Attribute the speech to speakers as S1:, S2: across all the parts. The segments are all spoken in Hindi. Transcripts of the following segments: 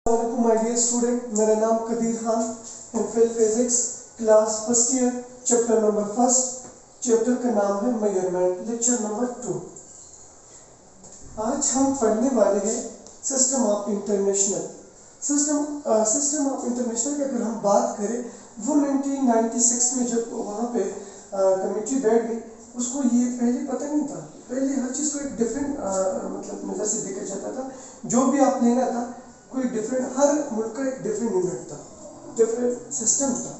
S1: माय डियर स्टूडेंट, मेरा नाम Qadir Khan, MPhil physics, class first year, chapter number first. Chapter का नाम है मेजरमेंट, लेक्चर नंबर 2। आज हम पढ़ने वाले हैं system of international. System of international की अगर हम बात करें, वो 1996 में जब वहाँ पे कमेटी बैठ गई, उसको ये पहले पता नहीं था। पहले हर चीज़ को एक डिफरेंट मतलब नज़र से देखा जाता था। जो भी आप लेना था कोई डिफरेंट, हर मुल्क का एक डिफरेंट यूनिट था, डिफरेंट सिस्टम था।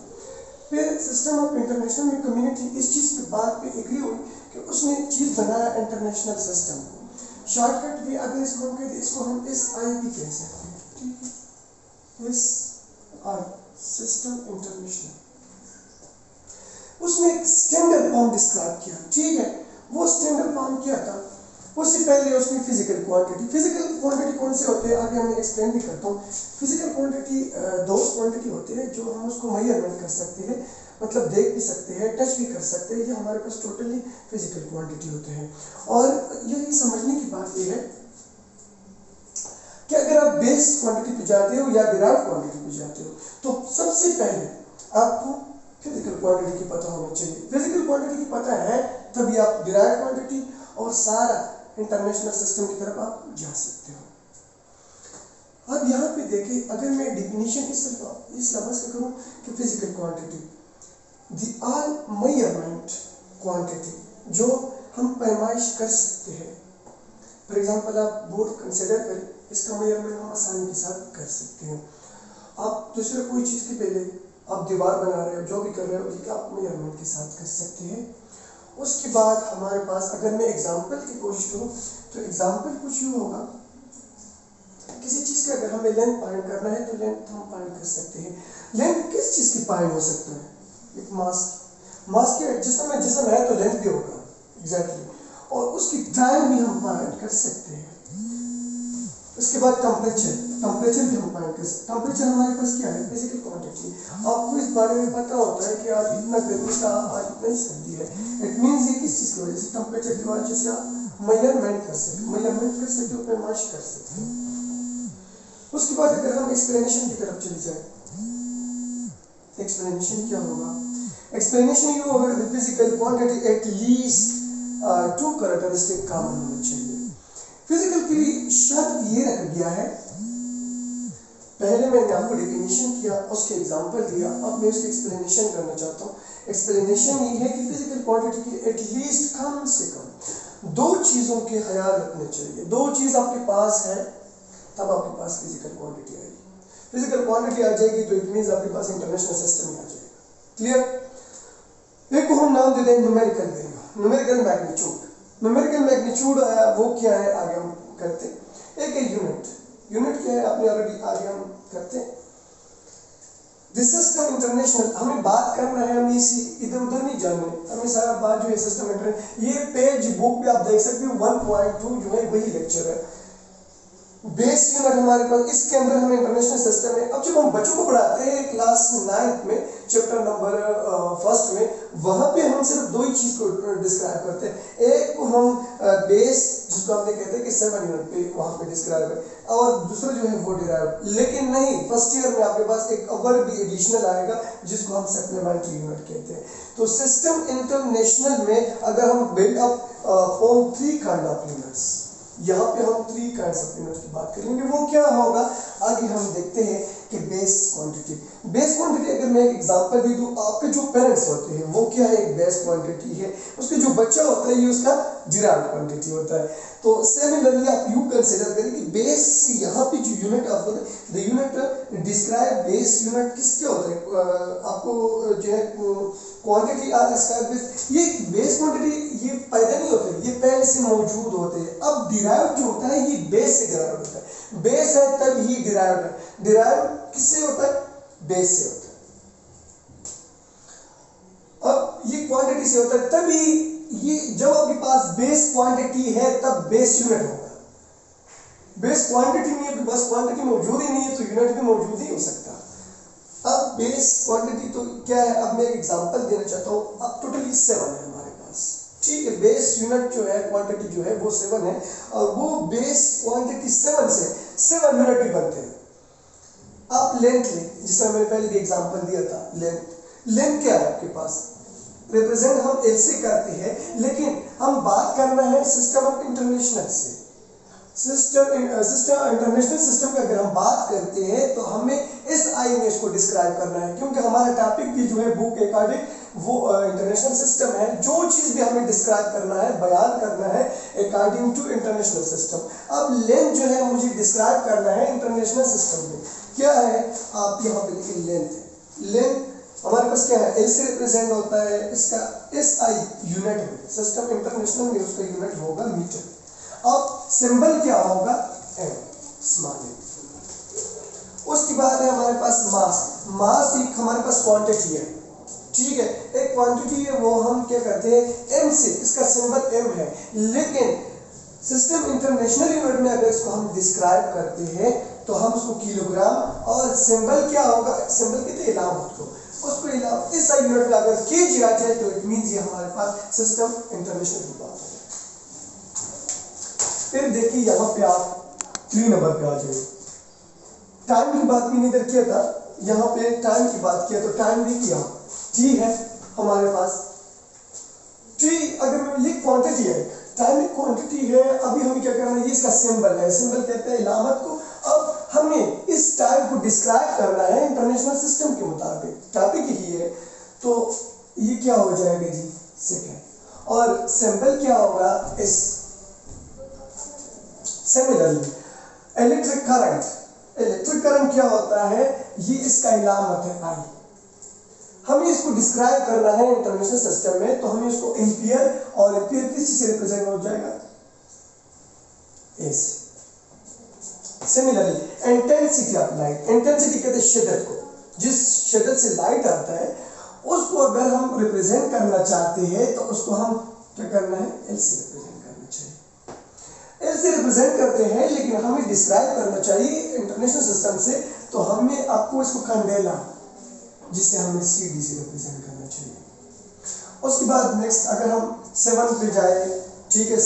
S1: फिर सिस्टम ऑफ इंटरनेशनल में कम्युनिटी इस चीज़ के बात पे एग्री हुई कि उसने एक चीज़ बनाया, इंटरनेशनल सिस्टम को। शॉर्टकट भी अगर इसको हम कहते, इसको हम SI भी कह सकते हैं, ठीक है, SI सिस्टम इंटरनेशनल। उसने एक स्टैंडर्ड फॉर्म डिस्क्राइब किया, ठीक है। वो स्टैंडर्ड फॉर्म क्या था? उससे पहले उसने फिजिकल क्वांटिटी कौन से होते हैं आगे मैं एक्सप्लेन भी करता हूँ। फिजिकल क्वांटिटी दो क्वांटिटी होते हैं जो हम उसको मेजरमेंट कर सकते हैं, मतलब देख भी सकते हैं, टच भी कर सकते हैं। ये हमारे पास टोटली फिजिकल क्वांटिटी होते हैं। और यही समझने की बात ये है कि अगर आप बेस क्वांटिटी पे जाते हो या डिराइव्ड क्वांटिटी पे जाते हो, तो सबसे पहले आपको फिजिकल क्वांटिटी की पता होना चाहिए। फिजिकल क्वांटिटी की पता है तभी आप डिराइव्ड क्वांटिटी और सारा इंटरनेशनल सिस्टम की तरफ आप जा सकते हो। अब यहाँ पे देखिए, अगर मैं डिफिनीशन इस लफ्ज़ का करूँ कि physical quantity the all measurement quantity, जो हम पैमाइश कर सकते हैं। फॉर एग्जांपल आप बोर्ड कंसिडर करें, इसका मेजरमेंट हम आसानी के साथ कर सकते हैं। आप दूसरे कोई चीज़ के पहले आप दीवार बना रहे हो, जो भी कर रहे हो, ये आप मेजरमेंट के साथ कर सकते हैं। उसके बाद हमारे पास, अगर मैं एग्जांपल की कोशिश करूँ तो एग्जांपल कुछ यूँ होगा, किसी चीज़ का अगर हमें लेंथ फाइंड करना है तो लेंथ हम फाइंड कर सकते हैं। लेंथ किस चीज़ की फाइंड हो सकता है? एक मास के जिसम है तो लेंथ भी होगा, एग्जैक्टली। और उसकी टाइम भी हम फाइंड कर सकते हैं। उसके बाद टेम्परेचर भी हम फाइंड कर सकते हैं। टेम्परेचर हमारे पास क्या है? Physical quantity. आपको इस बारे में पता होता है कि आज इतना गर्मी का, आज इतनी सर्दी है। इट मीन्स ये किस चीज़ की वजह से? टेम्परेचर की वजह से आप मेजरमेंट कर सकते हो, पैमाइश कर सकते हो। उसके बाद अगर हम एक्सप्लेनेशन की तरफ चले जाए, एक्सप्लेनेशन क्या होगा? एक्सप्लेनेशन ये होगा कि physical quantity at least 2 characteristic common होने चाहिए। फिजिकल की शर्त ये रखा गया है, पहले मैंने आपको डेफिनेशन किया, उसके एग्जांपल दिया, अब मैं उसकी एक्सप्लेनेशन करना चाहता हूँ। एक्सप्लेनेशन ये है कि फिजिकल क्वांटिटी की एटलीस्ट कम से कम 2 चीज़ों के ख्याल रखने चाहिए। 2 चीज़ आपके पास है तब आपके पास फिजिकल क्वांटिटी आएगी। फिजिकल क्वांटिटी आ जाएगी तो इट मीन्स आपके पास इंटरनेशनल सिस्टम आ जाएगा। क्लियर? एक को हम नाम देते हैं numerical value, numerical magnitude. Numerical magnitude आया, वो क्या है आगे हम करते हैं। एक है यूनिट क्या है आपने ऑलरेडी आगे हम करते हैं। दिस सिस्टम इंटरनेशनल, हमें बात करना है, हमें इसी इधर उधर नहीं जाना है, हमें सारा बात जो है सिस्टम इंटरनेशनल। ये पेज बुक पे आप देख सकते हो 1.2 जो है वही लेक्चर है। बेस यूनिट हमारे पास, इसके अंदर हमें इंटरनेशनल सिस्टम है। अब जब हम बच्चों को पढ़ाते हैं क्लास 9 में, चैप्टर नंबर 1 में, वहाँ पे हम सिर्फ 2 ही चीज़ को डिस्क्राइब करते हैं। एक को हम बेस, जिसको हमने कहते हैं कि 7 यूनिट पे वहाँ पे डिस्क्राइब है, और दूसरा जो है वो डिराइव। लेकिन नहीं, फर्स्ट ईयर में आपके पास एक और भी एडिशनल आएगा जिसको हम सप्लीमेंट्री यूनिट कहते हैं। तो सिस्टम इंटरनेशनल में अगर हम build up on 3 kind of units, यहाँ पे हम 3 काइंड्स ऑफ यूनिट्स की बात करेंगे। वो क्या होगा आगे हम देखते हैं कि बेस क्वांटिटी अगर मैं एक एग्जांपल दे दूँ, आपके जो पेरेंट्स होते हैं वो क्या है? एक बेस क्वांटिटी है। उसके जो बच्चा होता है ये उसका डिराइव्ड क्वांटिटी होता है। तो सिमिलरली आप यू कंसिडर करें कि बेस, यहाँ पे जो यूनिट आपको the unit describe base unit किसके होता है? आपको जो है क्वांटिटी आर डिस्क्राइब बेस, ये बेस क्वांटिटी ये पैदा नहीं होते, ये पहले से मौजूद होते हैं। अब डिराइव्ड जो होता है ये बेस से डिराइव्ड होता है। बेस है तब ही डिराइव्ड है। डिराइव्ड किससे होता है? बेस से होता है। अब ये क्वांटिटी से होता है, तभी ये जब आपके पास बेस क्वांटिटी है तब बेस यूनिट होगा। बेस क्वांटिटी नहीं है, बस क्वांटिटी मौजूद ही नहीं है तो यूनिट भी मौजूद ही हो सकता। अब बेस क्वांटिटी तो क्या है? अब मैं एक एग्जांपल देना चाहता हूँ। अब टोटली 7 है हमारे पास, ठीक है। बेस यूनिट जो है, क्वांटिटी जो है वो 7 है, और वो बेस क्वांटिटी 7 से 7 यूनिट भी बनते हैं। आप लेंथ लें, जिसमें मैंने पहले भी एग्जांपल दिया था। लेंथ क्या है आपके पास, रिप्रेजेंट हम एल से करते हैं, लेकिन हम बात करना है सिस्टम ऑफ इंटरनेशनल से। सिस्टम इंटरनेशनल सिस्टम की अगर हम बात करते हैं तो हमें इस आई में इसको डिस्क्राइब करना है, क्योंकि हमारा टॉपिक भी जो है बुक के अकॉर्डिंग वो इंटरनेशनल सिस्टम है। जो चीज भी हमें डिस्क्राइब करना है, बयान करना है अकॉर्डिंग टू इंटरनेशनल सिस्टम। अब लेंथ जो है मुझे डिस्क्राइब करना है इंटरनेशनल सिस्टम में। क्या है, आप यहाँ पे लिखिए लेंथ है। लेंथ हमारे पास क्या है, एल से रिप्रेजेंट होता है, इसका एस आई यूनिट में, सिस्टम इंटरनेशनल में उसका यूनिट होगा मीटर। अब सिंबल क्या होगा, एम, स्मॉल एम। उसके बाद है हमारे पास मास। मास एक हमारे पास क्वांटिटी है, ठीक है, एक क्वांटिटी है, वो हम क्या करते हैं एम से, इसका सिंबल एम है। लेकिन सिस्टम इंटरनेशनल यूनिट में अगर इसको हम डिस्क्राइब करते हैं तो हम उसको किलोग्राम, और सिंबल क्या होगा, सिंबल कहते हैं इलामत को, उसको इस यूनिट में अगर केजी आ जाए तो इट मींस ये हमारे पास सिस्टम इंटरनेशनल की बात है। फिर देखिए यहाँ पे आप 3 नंबर पे आ जाइए। टाइम की बात मैंने इधर किया था, यहाँ पे टाइम की बात किया तो टाइम देखिए आप, टी है हमारे पास, टी अगर ये क्वांटिटी है, टाइम एक क्वांटिटी है। अभी हमें क्या करना है, ये इसका सिंबल है, सिंबल कहते हैं इलामत को। अब हमें इस टाइम को डिस्क्राइब करना है इंटरनेशनल सिस्टम के मुताबिक, टॉपिक ही है, तो ये क्या हो जाएगा जी, सेकेंड। और सिंबल क्या होगा, S. Similarly electric current, electric current क्या होता है, ये इसका इलामत है आई। हमें इसको डिस्क्राइब करना है इंटरनेशनल सिस्टम में, तो हमें इसको एम्पियर, और एम्पियर किस से रिप्रेजेंट हो जाएगा, S. Similarly intensity of light, intensity कहते हैं शिद्दत को, जिस शिद्दत से लाइट आता है उसको अगर हम रिप्रेजेंट करना चाहते हैं तो उसको हम क्या करना है, एल से रिप्रेजेंट करना चाहिए। एल से रिप्रेजेंट करते हैं, लेकिन हमें डिस्क्राइब करना चाहिए इंटरनेशनल सिस्टम से, तो हमें आपको इसको कैंडेला, जिसे हमें सी डी से रिप्रेजेंट करना चाहिए। उसके बाद नेक्स्ट अगर हम 7 पे जाए, ठीक है,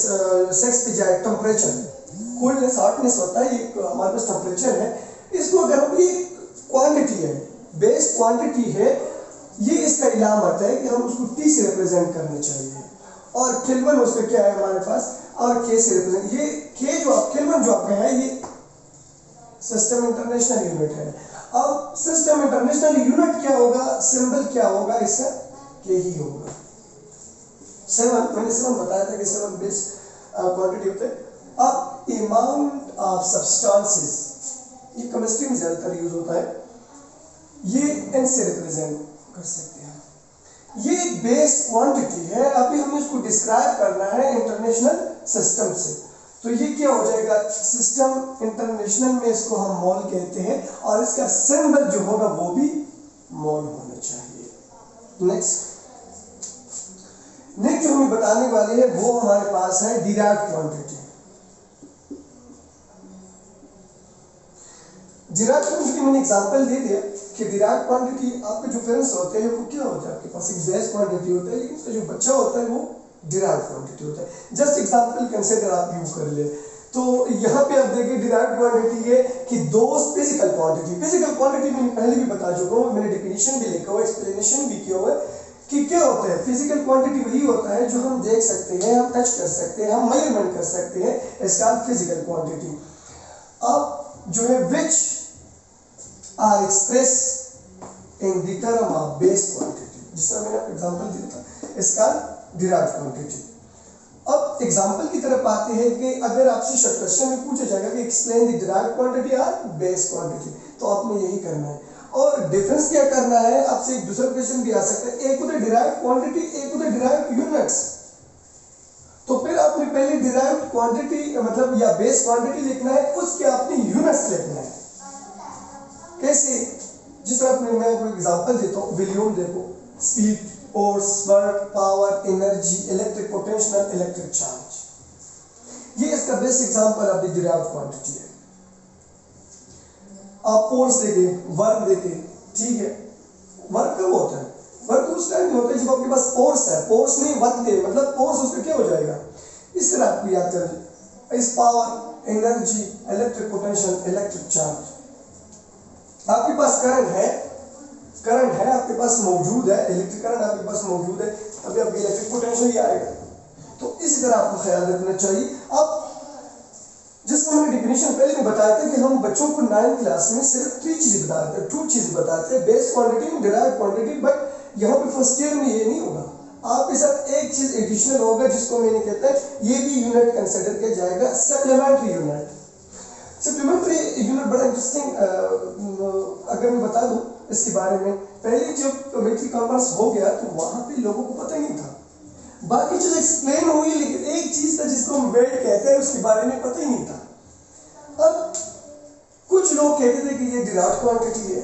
S1: 6 पे जाए, टेम्परेचर, कोल्डनेस हॉटनेस होता है, एक हमारे पास टेम्परेचर है। इसको अगर हम, ये क्वांटिटी है, बेस क्वांटिटी है, ये इसका इलामत है कि हम उसको टी से रिप्रेजेंट करना चाहिए। और केल्विन उसका क्या है हमारे पास, और के से रिप्रेजेंट, ये के जो आप केल्विन जो आपका है, ये सिस्टम इंटरनेशनल यूनिट है। अब सिस्टम इंटरनेशनल यूनिट क्या होगा, सिंबल क्या होगा इसका, के ही होगा। 7, मैंने 7 बताया था कि 7 बेस क्वांटिटी होते हैं। अब अमाउंट ऑफ सब्सटेंसेस, ये केमिस्ट्री में ज्यादातर यूज होता है, ये एन से रिप्रेजेंट कर सकते हैं। ये एक बेस क्वांटिटी है, अभी हमें इसको डिस्क्राइब करना है इंटरनेशनल सिस्टम से, तो ये क्या हो जाएगा, सिस्टम इंटरनेशनल में इसको हम मोल कहते हैं, और इसका सिंबल जो होगा वो भी मोल होना चाहिए। नेक्स्ट जो हमें बताने वाले हैं वो हमारे पास है डिराइव्ड क्वांटिटी। डिराइव्ड क्वांटिटी मैंने एग्जांपल दे दिया कि डिराइव्ड क्वांटिटी, आपके जो पेरेंट्स होते हैं वो क्या होता है, आपके पास एक बेस क्वांटिटी होता है, लेकिन उसका जो बच्चा होता है वो डिराइव्ड क्वांटिटी होता है। जस्ट एग्जांपल कंसीडर आप यूज कर ले, तो यहाँ पे आप देखिए डिराइव्ड क्वांटिटी है कि दो फिजिकल क्वांटिटी, फिजिकल क्वांटिटी मैंने पहले भी बता चुका हूँ, मैंने डेफिनेशन भी लिखा हुआ है, एक्सप्लेनेशन भी किया हुआ है कि क्या होता है। फिजिकल क्वांटिटी वही होता है जो हम देख सकते हैं, हम टच कर सकते हैं, हम मेजरमेंट कर सकते हैं, इसका फिजिकल क्वांटिटी। अब जो है which are express in the term of base quantity, जिसका मैंने एग्जांपल दिया था, इसका डिराइव्ड क्वांटिटी। अब एग्जांपल की तरफ आते हैं कि अगर आपसे शॉर्ट क्वेश्चन में पूछा जाएगा कि एक्सप्लेन द डिराइव्ड क्वांटिटी और बेस क्वांटिटी, तो आपने यही करना है। और डिफरेंस क्या करना है, आपसे एक दूसरा क्वेश्चन भी आ सकता है, एक होता है डिराइव्ड क्वांटिटी, एक होता है डिराइव्ड यूनिट्स। तो फिर आपने पहले डिराइव्ड क्वांटिटी मतलब या बेस क्वांटिटी लिखना है, उसके आपने यूनिट्स लिखना है। कैसे, जिस तरह मैं आपको एग्जांपल देता हूँ, वॉल्यूम देखो, speed, force, work, power, energy, electric potential, electric charge, ये इसका best example of the derived quantity है। आप फोर्स देखें, वर्क देखें, ठीक है, वर्क कब होता है, वर्क उस टाइम होता है जब आपके पास फोर्स है, फोर्स नहीं वर्क दे, मतलब फोर्स उसका क्या हो जाएगा, इस तरह आपको याद करें, इस power, energy, electric potential, electric charge. आपके पास करंट है आपके पास मौजूद है, इलेक्ट्रिक करंट आपके पास मौजूद है, तभी आपकी इलेक्ट्रिक पोटेंशियल ही आएगा। तो इसी तरह आपको ख्याल रखना चाहिए। अब जिसमें मैंने डिफिनेशन पहले में बताया था कि हम बच्चों को 9th क्लास में सिर्फ 2 चीजें बताते हैं, base quantity, derived quantity, but यहाँ पे फर्स्ट ईयर में ये नहीं होगा। आपके साथ एक चीज एडिशनल होगा जिसको मैंने कहता है, ये भी यूनिट कंसिडर किया जाएगा, सप्लीमेंट्री यूनिट। सप्लीमेंट्री यूनिट बड़ा इंटरेस्टिंग, अगर मैं बता दूं इसके बारे में, पहले जब कमेटी कॉन्फ्रेंस हो गया तो वहां पे लोगों को पता ही नहीं था, बाकी चीज एक्सप्लेन हुई, लेकिन एक चीज था जिसको हम वेट कहते हैं उसके बारे में पता ही नहीं था। अब कुछ लोग कहते थे कि ये डिराइव्ड क्वांटिटी है,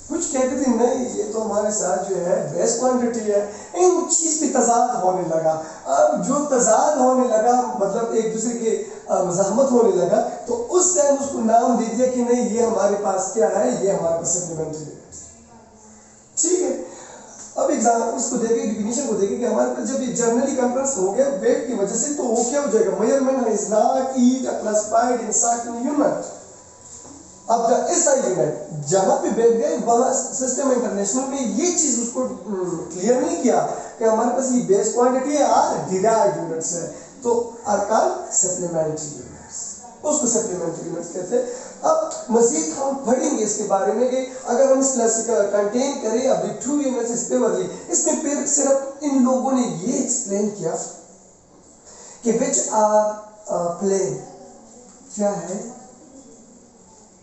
S1: कुछ कहते थे नहीं ये तो हमारे साथ जो है बेस क्वांटिटी है। इन चीज पे तजाद होने लगा। अब जो तजाद होने लगा, मतलब एक दूसरे के मज़ाहमत होने लगा, तो उस टाइम उसको नाम दे दिया कि नहीं ये हमारे पास क्या है, ये हमारे पास सप्लीमेंट्री है। ठीक है, अब एग्जाम इसको देखें, डिफिनेशन को देखें कि हमारे पास जब ये जर्नली कंफरेंस हो गया वेट की वजह से, तो वो क्या हो जाएगा, measurement is not each classified in certain unit. अब द एसआई यूनिट जहां पे बैठ गए वहां सिस्टम इंटरनेशनल में ये चीज उसको क्लियर नहीं किया कि हमारे पास ये बेस क्वांटिटी है और डिराइव्ड यूनिट्स है, तो आर कॉल्ड सप्लीमेंट्री यूनिट्स, उसको सप्लीमेंट्री यूनिट्स कहते हैं। अब मजीद हम पढ़ेंगे इसके बारे में कि अगर हम इस क्लास का कंटेन करें अभी 2 यूनिट्स इस पे वाली, इसमें फिर सिर्फ इन लोगों ने ये एक्सप्लेन किया कि विच आर प्लेन, क्या है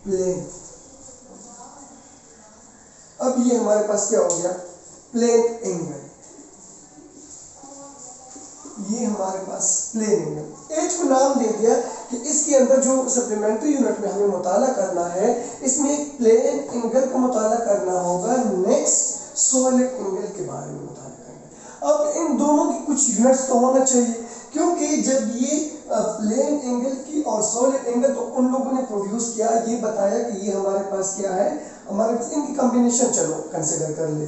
S1: प्लेन। अब ये हमारे पास क्या हो गया, प्लेन एंगल, ये हमारे पास प्लेन एंगल। एक को नाम दे दिया कि इसके अंदर जो सप्लीमेंट्री यूनिट में हमें मुताला करना है, इसमें प्लेन एंगल का मुताला करना होगा, नेक्स्ट सॉलिड एंगल के बारे में मुताला करना है। अब इन दोनों की कुछ यूनिट्स तो होना चाहिए, क्योंकि जब ये प्लेन एंगल की और सॉलिड एंगल, तो उन लोगों ने प्रोड्यूस किया, ये बताया कि ये हमारे पास क्या है, हमारे पास इनकी कॉम्बिनेशन चलो कंसिडर कर ले,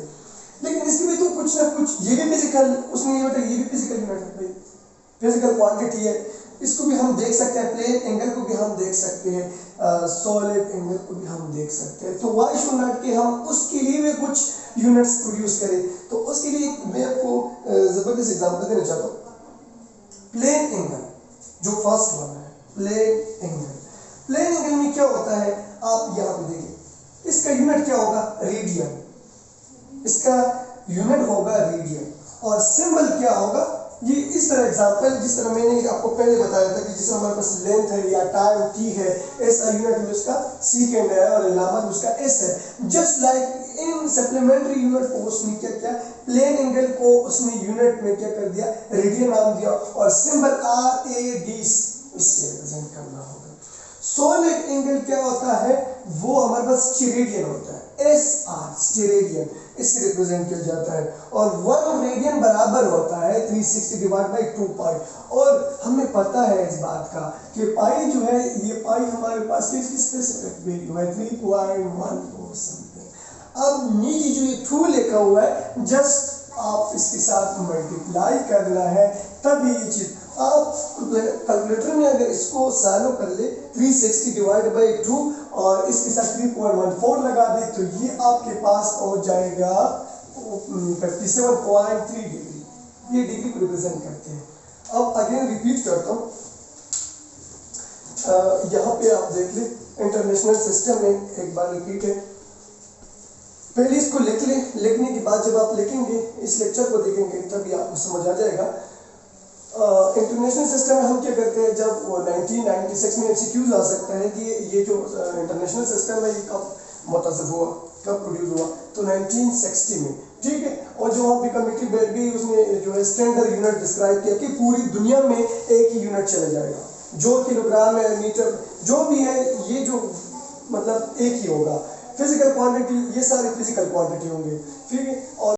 S1: लेकिन इसके भी तो कुछ ना कुछ, ये भी फिजिकल, उसने ये बताया ये भी फिजिकल यूनिट है भाई, फिजिकल क्वांटिटी है, इसको भी हम देख सकते हैं, प्लेन एंगल को भी हम देख सकते हैं, सॉलिड एंगल को भी हम देख सकते हैं। तो वाई शुड नॉट कि हम उसके लिए भी कुछ यूनिट्स प्रोड्यूस करें। तो उसके लिए मैं आपको जबरदस्त एग्जांपल देना चाहता हूँ। प्लेन एंगल जो फर्स्ट वाला है, प्लेन एंगल, प्लेन एंगल में क्या होता है, आप यहाँ पे देखिए, इसका यूनिट क्या होगा, रेडियन, इसका यूनिट होगा रेडियन, और सिंबल क्या होगा, ये इस तरह एग्जांपल, जिस तरह मैंने आपको पहले बताया था कि जिस तरह हमारे पास लेंथ है या टाइम टी है, ऐसा यूनिट में उसका सेकंड है और इलामत उसका एस है। Just like in supplementary unit को उसने क्या किया, प्लेन एंगल को उसने यूनिट में क्या कर दिया, रेडियन नाम दिया, और सिंबल आर ए डी इससे रिप्रेजेंट करना होगा। सॉलिड एंगल क्या होता है, वो हमारे पास स्टेरेडियन होता है, एस आर स्टेरेडियन, इससे रिप्रेजेंट किया जाता है, और 1 रेडियन बराबर होता है 360 डिवाइड बाई 2 पाई। और हमें पता है इस बात का कि पाई जो है, ये पाई हमारे पास इसकी स्पेसिफिक वैल्यू है 3.14 समथिंग। अब नीचे जो ये 2 लिखा हुआ है, जस्ट आप इसके साथ मल्टीप्लाई करना है, तब ये चीज आप कैलकुलेटर में अगर इसको सॉल्व कर ले 360 डिवाइड बाई 2 और इसके साथ 3.14 लगा दे, तो ये आपके पास पहुंच जाएगा 57.3 डिग्री, ये डिग्री को रिप्रेजेंट करते हैं। अब अगेन रिपीट करता हूँ, यहाँ पे आप देख ले, इंटरनेशनल सिस्टम में एक बार रिपीट है, पहले इसको लिख ले, लिखने के बाद जब आप लिखेंगे, इस लेक्चर को देखेंगे, तभी आपको समझ आ जाएगा। इंटरनेशनल सिस्टम में हम क्या करते हैं, जब वो 1996 में एमसीक्यूज आ सकता है कि ये जो इंटरनेशनल सिस्टम है ये कब मुतज़्ज़ब हुआ, कब प्रोड्यूस हुआ, तो 1960 में, ठीक है। और जो वहाँ पे कमेटी बैठ गई, उसने जो है स्टैंडर्ड यूनिट डिस्क्राइब किया कि पूरी दुनिया में एक ही यूनिट चला जाएगा, जो किलोग्राम है, मीटर, जो भी है, ये जो मतलब एक ही होगा। फिजिकल क्वांटिटी, ये सारी फिजिकल क्वांटिटी होंगे, ठीक है। और